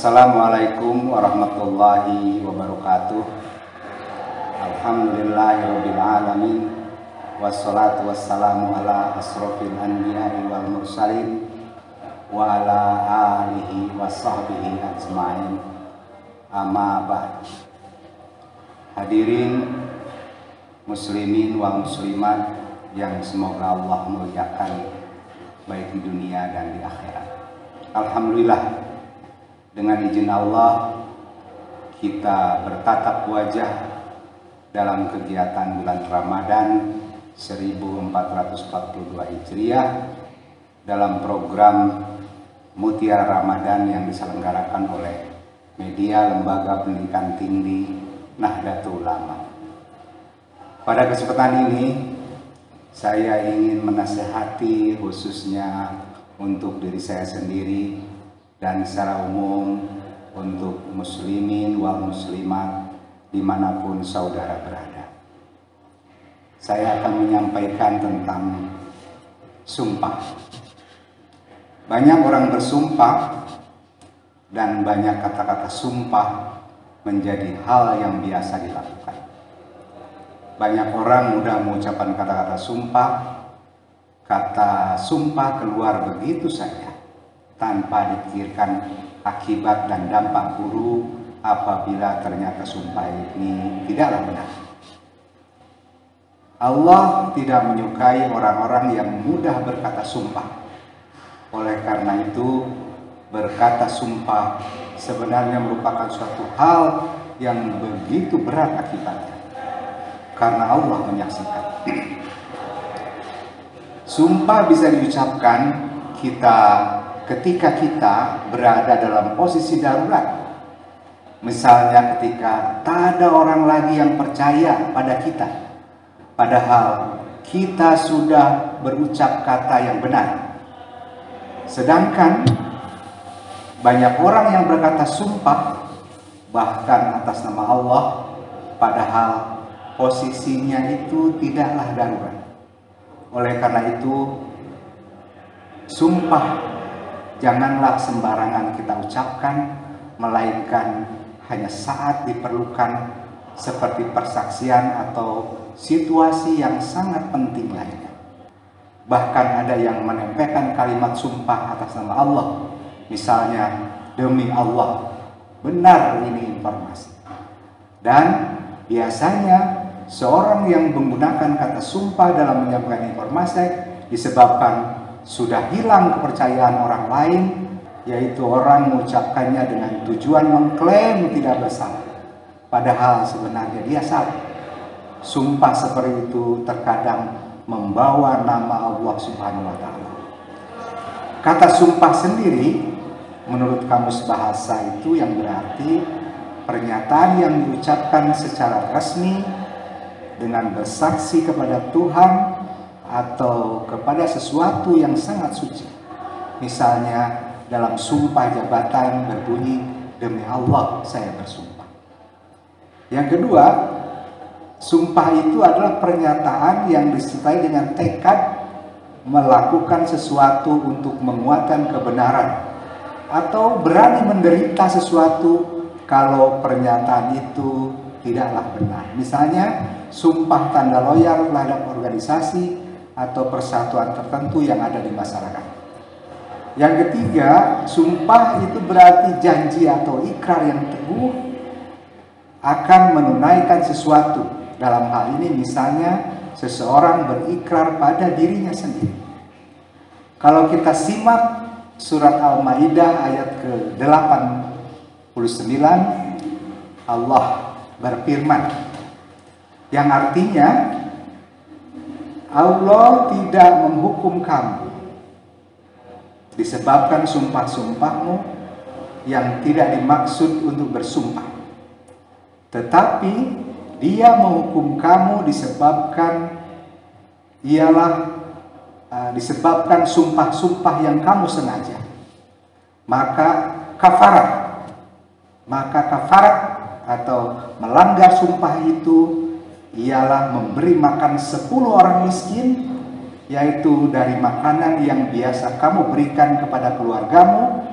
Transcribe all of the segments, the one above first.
Assalamualaikum warahmatullahi wabarakatuh. Alhamdulillahirabbil alamin. Wassalatu wassalamu ala asrofil anbiya'i wal mursalin wa ala alihi wa sahbihi ajma'in. Amma ba'd. Hadirin muslimin wal muslimat yang semoga Allah muliakan baik di dunia dan di akhirat. Alhamdulillah, dengan izin Allah kita bertatap wajah dalam kegiatan bulan Ramadan 1442 Hijriah dalam program Mutiara Ramadan yang diselenggarakan oleh Media Lembaga Pendidikan Tinggi Nahdlatul Ulama. Pada kesempatan ini saya ingin menasehati khususnya untuk diri saya sendiri dan secara umum untuk muslimin wal muslimat dimanapun saudara berada. Saya akan menyampaikan tentang sumpah. Banyak orang bersumpah dan banyak kata-kata sumpah menjadi hal yang biasa dilakukan. Banyak orang mudah mengucapkan kata-kata sumpah. Kata sumpah keluar begitu saja tanpa dipikirkan akibat dan dampak buruk apabila ternyata sumpah ini tidaklah benar. Allah tidak menyukai orang-orang yang mudah berkata sumpah. Oleh karena itu, berkata sumpah sebenarnya merupakan suatu hal yang begitu berat akibatnya, karena Allah menyaksikan. Sumpah bisa diucapkan ketika kita berada dalam posisi darurat. Misalnya ketika tak ada orang lagi yang percaya pada kita, padahal kita sudah berucap kata yang benar. Sedangkan banyak orang yang berkata sumpah bahkan atas nama Allah, padahal posisinya itu tidaklah darurat. Oleh karena itu, sumpah janganlah sembarangan kita ucapkan, melainkan hanya saat diperlukan seperti persaksian atau situasi yang sangat penting lainnya. Bahkan ada yang menempelkan kalimat sumpah atas nama Allah. Misalnya, demi Allah, benar ini informasi. Dan biasanya seorang yang menggunakan kata sumpah dalam menyampaikan informasi disebabkan sudah hilang kepercayaan orang lain, yaitu orang mengucapkannya dengan tujuan mengklaim tidak bersalah, padahal sebenarnya dia salah. Sumpah seperti itu terkadang membawa nama Allah Subhanahu wa Ta'ala. Kata sumpah sendiri menurut kamus bahasa itu yang berarti pernyataan yang diucapkan secara resmi dengan bersaksi kepada Tuhan atau kepada sesuatu yang sangat suci. Misalnya dalam sumpah jabatan berbunyi, demi Allah saya bersumpah. Yang kedua, sumpah itu adalah pernyataan yang disertai dengan tekad melakukan sesuatu untuk menguatkan kebenaran atau berani menderita sesuatu kalau pernyataan itu tidaklah benar. Misalnya sumpah tanda loyal terhadap organisasi atau persatuan tertentu yang ada di masyarakat. Yang ketiga, sumpah itu berarti janji atau ikrar yang teguh akan menunaikan sesuatu. Dalam hal ini misalnya seseorang berikrar pada dirinya sendiri. Kalau kita simak surat Al-Maidah ayat ke-89, Allah berfirman yang artinya Allah tidak menghukum kamu disebabkan sumpah-sumpahmu yang tidak dimaksud untuk bersumpah, tetapi Dia menghukum kamu disebabkan sumpah-sumpah yang kamu sengaja. Maka kafarat atau melanggar sumpah itu ialah memberi makan 10 orang miskin, yaitu dari makanan yang biasa kamu berikan kepada keluargamu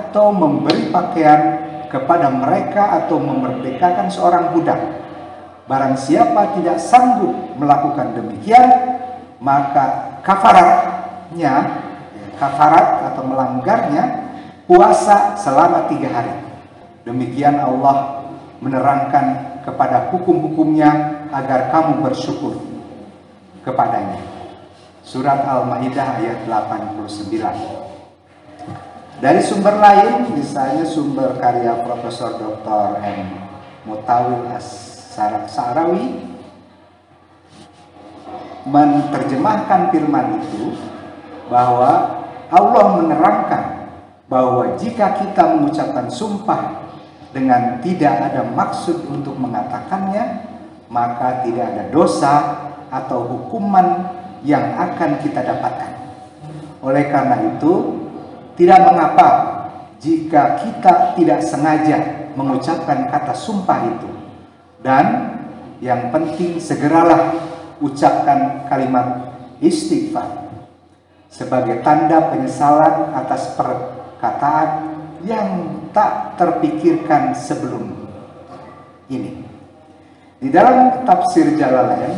atau memberi pakaian kepada mereka atau memerdekakan seorang budak. Barang siapa tidak sanggup melakukan demikian, maka kafarat atau melanggarnya puasa selama 3 hari. Demikian Allah menerangkan kepada hukum-hukumnya agar kamu bersyukur kepadanya. Surat Al-Maidah ayat 89. Dari sumber lain, misalnya sumber karya Profesor Dr. M. Mutawil As-Sa'rawi menerjemahkan firman itu bahwa Allah menerangkan bahwa jika kita mengucapkan sumpah dengan tidak ada maksud untuk mengatakannya, maka tidak ada dosa atau hukuman yang akan kita dapatkan. Oleh karena itu, tidak mengapa jika kita tidak sengaja mengucapkan kata sumpah itu. Dan yang penting segeralah ucapkan kalimat istighfar sebagai tanda penyesalan atas perkataan yang tak terpikirkan sebelum ini. Di dalam tafsir Jalalain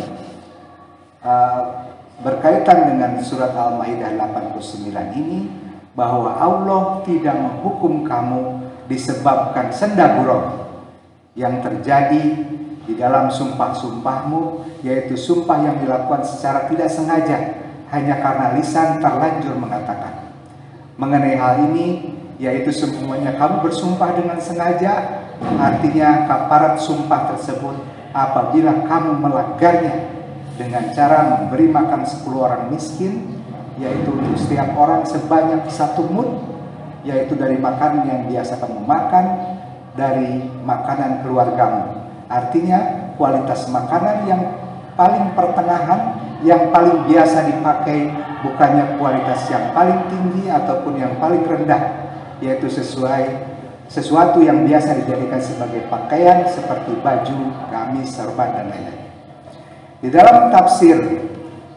berkaitan dengan surat Al-Maidah 89 ini, bahwa Allah tidak menghukum kamu disebabkan senda gurau yang terjadi di dalam sumpah-sumpahmu, yaitu sumpah yang dilakukan secara tidak sengaja hanya karena lisan terlanjur mengatakan. Mengenai hal ini, yaitu semuanya kamu bersumpah dengan sengaja, artinya kafarat sumpah tersebut apabila kamu melanggarnya dengan cara memberi makan 10 orang miskin, yaitu untuk setiap orang sebanyak 1 mud, yaitu dari makanan yang biasa kamu makan, dari makanan keluargamu. Artinya kualitas makanan yang paling pertengahan, yang paling biasa dipakai, bukannya kualitas yang paling tinggi ataupun yang paling rendah, yaitu sesuatu yang biasa dijadikan sebagai pakaian seperti baju, gamis, serban, dan lain-lain. Di dalam tafsir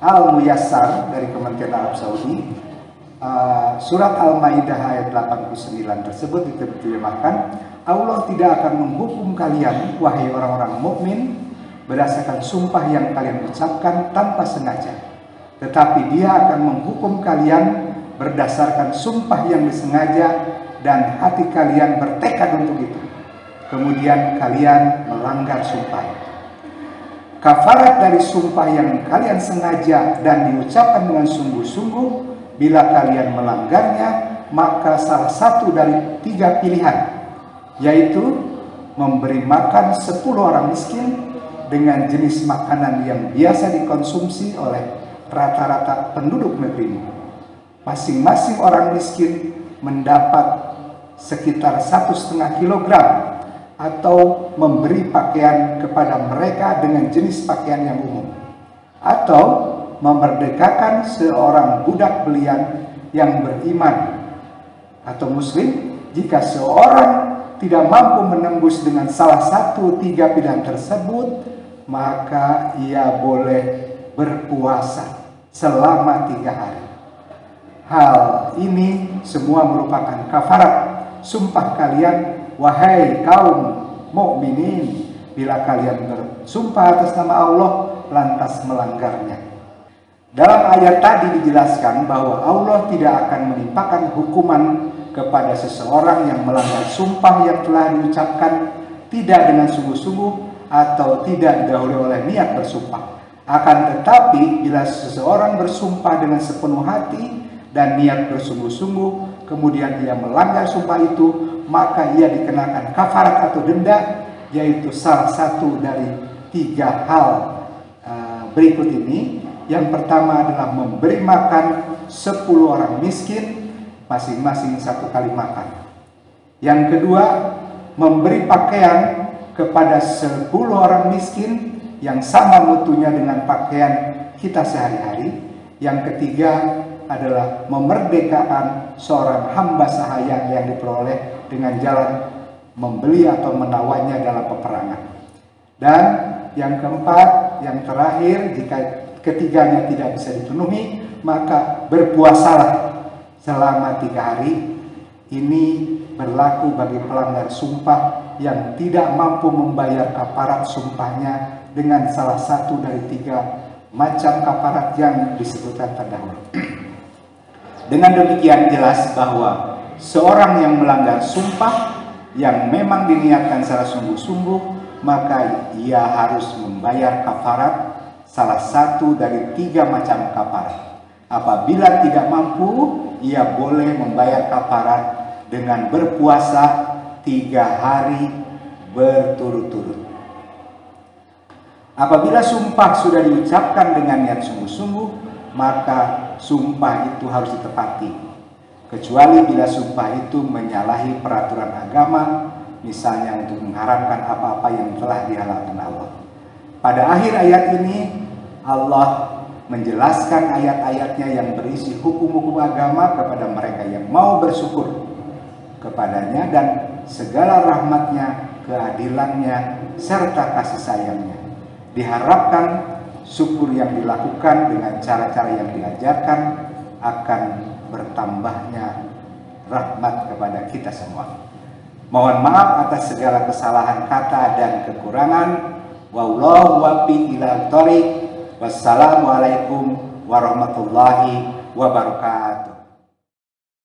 Al-Muyassar dari Kementerian Arab Saudi, surat Al-Maidah ayat 89 tersebut diterjemahkan, Allah tidak akan menghukum kalian, wahai orang-orang mukmin, berdasarkan sumpah yang kalian ucapkan tanpa sengaja, tetapi Dia akan menghukum kalian berdasarkan sumpah yang disengaja dan hati kalian bertekad untuk itu, kemudian kalian melanggar sumpah. Kafarat dari sumpah yang kalian sengaja dan diucapkan dengan sungguh-sungguh, bila kalian melanggarnya, maka salah satu dari 3 pilihan, yaitu memberi makan 10 orang miskin dengan jenis makanan yang biasa dikonsumsi oleh rata-rata penduduk negerimu. Masing-masing orang miskin mendapat sekitar 1,5 kilogram, atau memberi pakaian kepada mereka dengan jenis pakaian yang umum, atau memerdekakan seorang budak belian yang beriman atau muslim. Jika seorang tidak mampu menembus dengan salah satu 3 pilihan tersebut, maka ia boleh berpuasa selama 3 hari. Hal ini semua merupakan kafarat sumpah kalian, wahai kaum mukminin, bila kalian bersumpah atas nama Allah lantas melanggarnya. Dalam ayat tadi dijelaskan bahwa Allah tidak akan menimpakan hukuman kepada seseorang yang melanggar sumpah yang telah diucapkan tidak dengan sungguh-sungguh atau tidak didahului oleh niat bersumpah. Akan tetapi bila seseorang bersumpah dengan sepenuh hati dan niat bersungguh-sungguh, kemudian ia melanggar sumpah itu, maka ia dikenakan kafarat atau denda, yaitu salah satu dari 3 hal berikut ini. Yang pertama adalah memberi makan 10 orang miskin, masing-masing 1 kali makan. Yang kedua, memberi pakaian kepada 10 orang miskin yang sama mutunya dengan pakaian kita sehari-hari. Yang ketiga adalah memerdekakan seorang hamba sahaya yang diperoleh dengan jalan membeli atau menawarnya dalam peperangan. Dan yang keempat, yang terakhir, jika ketiganya tidak bisa dipenuhi, maka berpuasalah selama 3 hari. Ini berlaku bagi pelanggar sumpah yang tidak mampu membayar kafarat sumpahnya dengan salah satu dari 3 macam kafarat yang disebutkan terdahulu. Dengan demikian jelas bahwa seorang yang melanggar sumpah yang memang diniatkan secara sungguh-sungguh, maka ia harus membayar kafarat salah satu dari 3 macam kafarat. Apabila tidak mampu, ia boleh membayar kafarat dengan berpuasa 3 hari berturut-turut. Apabila sumpah sudah diucapkan dengan niat sungguh-sungguh, maka sumpah itu harus ditepati, kecuali bila sumpah itu menyalahi peraturan agama, misalnya untuk mengharamkan apa-apa yang telah dihalalkan Allah. Pada akhir ayat ini Allah menjelaskan ayat-ayatnya yang berisi hukum-hukum agama kepada mereka yang mau bersyukur kepadanya dan segala rahmatnya, keadilannya, serta kasih sayangnya. Diharapkan syukur yang dilakukan dengan cara-cara yang diajarkan akan bertambahnya rahmat kepada kita semua. Mohon maaf atas segala kesalahan kata dan kekurangan. Wallahu waffiq ila thoriq. Wassalamualaikum warahmatullahi wabarakatuh.